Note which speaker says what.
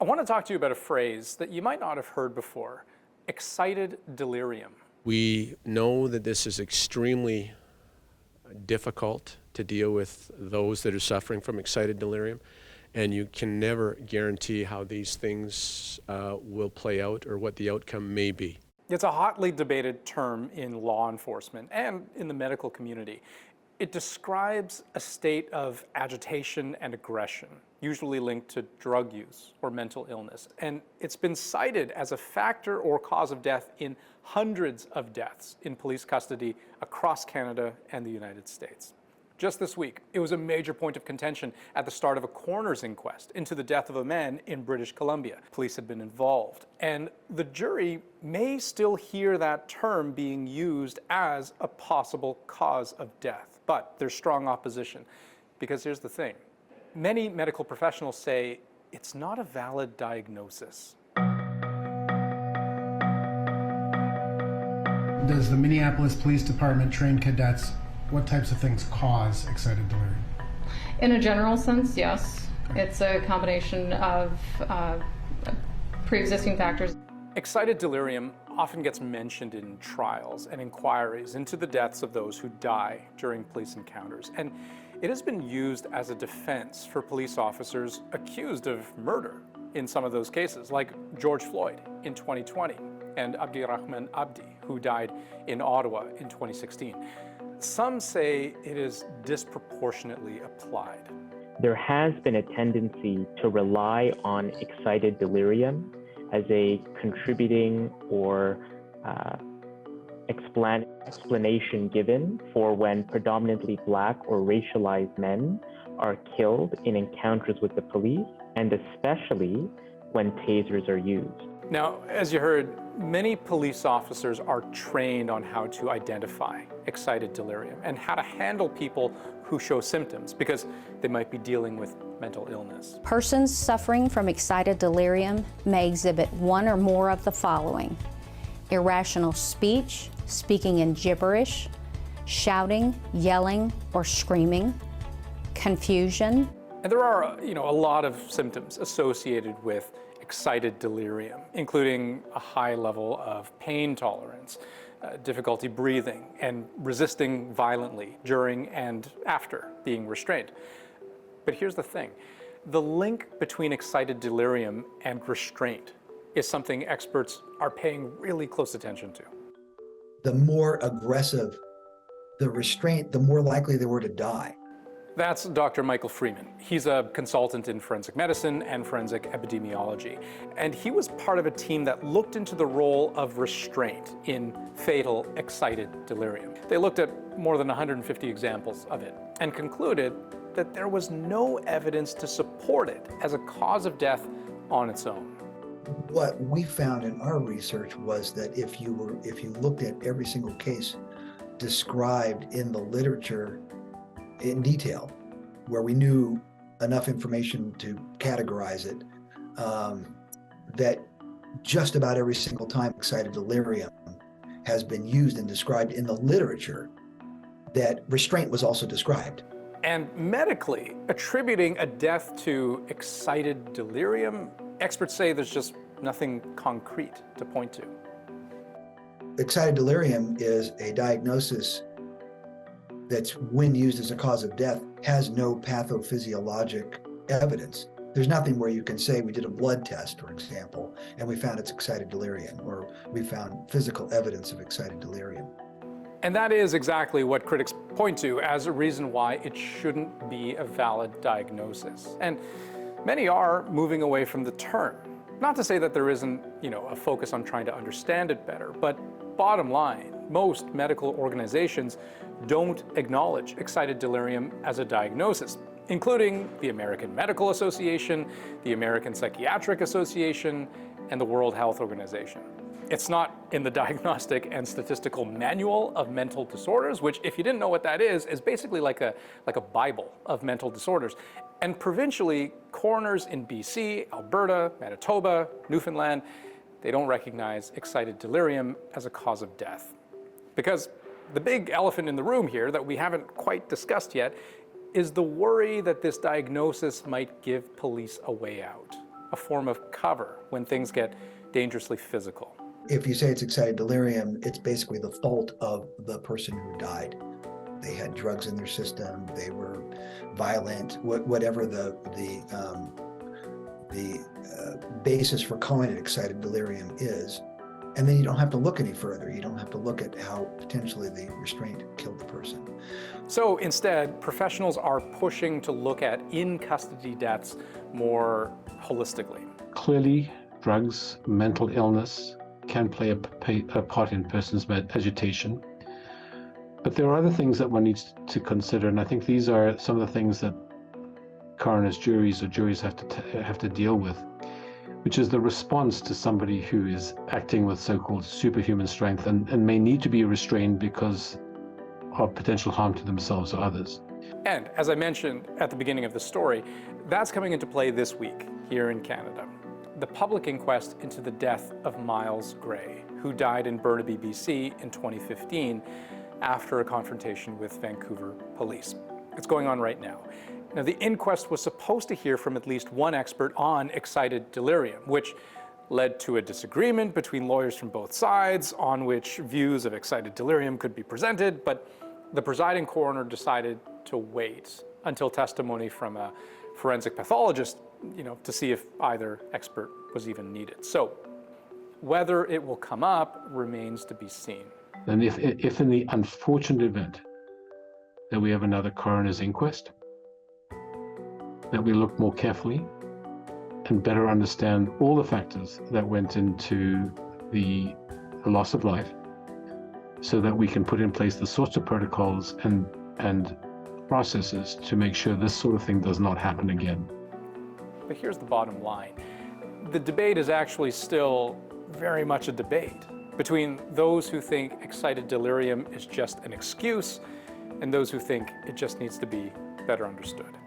Speaker 1: I want to talk to you about a phrase that you might not have heard before, excited delirium.
Speaker 2: We know that this is extremely difficult to deal with those that are suffering from excited delirium, and you can never guarantee how these things will play out or what the outcome may be.
Speaker 1: It's a hotly debated term in law enforcement and in the medical community. It describes a state of agitation and aggression, usually linked to drug use or mental illness. And it's been cited as a factor or cause of death in hundreds of deaths in police custody across Canada and the United States. Just this week, it was a major point of contention at the start of a coroner's inquest into the death of a man in British Columbia. Police had been involved, and the jury may still hear that term being used as a possible cause of death. But there's strong opposition, because here's the thing. Many medical professionals say it's not a valid diagnosis.
Speaker 3: Does the Minneapolis Police Department train cadets? What types of things cause excited delirium?
Speaker 4: In a general sense, yes. It's a combination of pre-existing factors.
Speaker 1: Excited delirium often gets mentioned in trials and inquiries into the deaths of those who die during police encounters. And it has been used as a defense for police officers accused of murder in some of those cases, like George Floyd in 2020 and Abdirahman Abdi, who died in Ottawa in 2016. Some say it is disproportionately applied.
Speaker 5: There has been a tendency to rely on excited delirium as a contributing or explanation given for when predominantly Black or racialized men are killed in encounters with the police, and especially when tasers are used.
Speaker 1: Now, as you heard, many police officers are trained on how to identify excited delirium and how to handle people who show symptoms because they might be dealing with mental illness.
Speaker 6: Persons suffering from excited delirium may exhibit one or more of the following: irrational speech, speaking in gibberish, shouting, yelling, or screaming, confusion. And there are, a lot of symptoms associated with excited delirium, including a high level of pain tolerance, difficulty breathing, and resisting violently during and after being restrained. But here's the thing. The link between excited delirium and restraint is something experts are paying really close attention to.
Speaker 7: The more aggressive the restraint, the more likely they were to die.
Speaker 1: That's Dr. Michael Freeman. He's a consultant in forensic medicine and forensic epidemiology. And he was part of a team that looked into the role of restraint in fatal excited delirium. They looked at more than 150 examples of it and concluded that there was no evidence to support it as a cause of death on its own.
Speaker 7: What we found in our research was that if you looked at every single case described in the literature in detail, where we knew enough information to categorize it, that just about every single time excited delirium has been used and described in the literature, that restraint was also described.
Speaker 1: And medically, attributing a death to excited delirium, experts say there's just nothing concrete to point to.
Speaker 7: Excited delirium is a diagnosis that's, when used as a cause of death, has no pathophysiologic evidence. There's nothing where you can say we did a blood test, for example, and we found it's excited delirium, or we found physical evidence of excited delirium.
Speaker 1: And that is exactly what critics point to as a reason why it shouldn't be a valid diagnosis. And many are moving away from the term. Not to say that there isn't, a focus on trying to understand it better, but bottom line, most medical organizations don't acknowledge excited delirium as a diagnosis, including the American Medical Association, the American Psychiatric Association, and the World Health Organization. It's not in the Diagnostic and Statistical Manual of Mental Disorders, which, if you didn't know what that is basically like a Bible of mental disorders. And provincially, coroners in BC, Alberta, Manitoba, Newfoundland, they don't recognize excited delirium as a cause of death. Because the big elephant in the room here that we haven't quite discussed yet is the worry that this diagnosis might give police a way out. a form of cover when things get dangerously physical.
Speaker 7: If you say it's excited delirium, it's basically the fault of the person who died. They had drugs in their system, they were violent, whatever the basis for calling it excited delirium is. And then you don't have to look any further. You don't have to look at how potentially the restraint killed the person.
Speaker 1: So instead, professionals are pushing to look at in-custody deaths more holistically.
Speaker 8: Clearly, drugs, mental illness can play a part in a person's agitation. But there are other things that one needs to consider, and I think these are some of the things that coroners, juries, or juries have to deal with, which is the response to somebody who is acting with so-called superhuman strength and may need to be restrained because of potential harm to themselves or others.
Speaker 1: And as I mentioned at the beginning of the story, that's coming into play this week here in Canada. The public inquest into the death of Miles Gray, who died in Burnaby, BC in 2015 after a confrontation with Vancouver police. It's going on right now. Now, the inquest was supposed to hear from at least one expert on excited delirium, which led to a disagreement between lawyers from both sides on which views of excited delirium could be presented, but the presiding coroner decided to wait until testimony from a forensic pathologist, to see if either expert was even needed. So whether it will come up remains to be seen.
Speaker 8: And if in the unfortunate event that we have another coroner's inquest, that we look more carefully and better understand all the factors that went into the loss of life, so that we can put in place the sorts of protocols and processes to make sure this sort of thing does not happen again.
Speaker 1: But here's the bottom line. The debate is actually still very much a debate between those who think excited delirium is just an excuse and those who think it just needs to be better understood.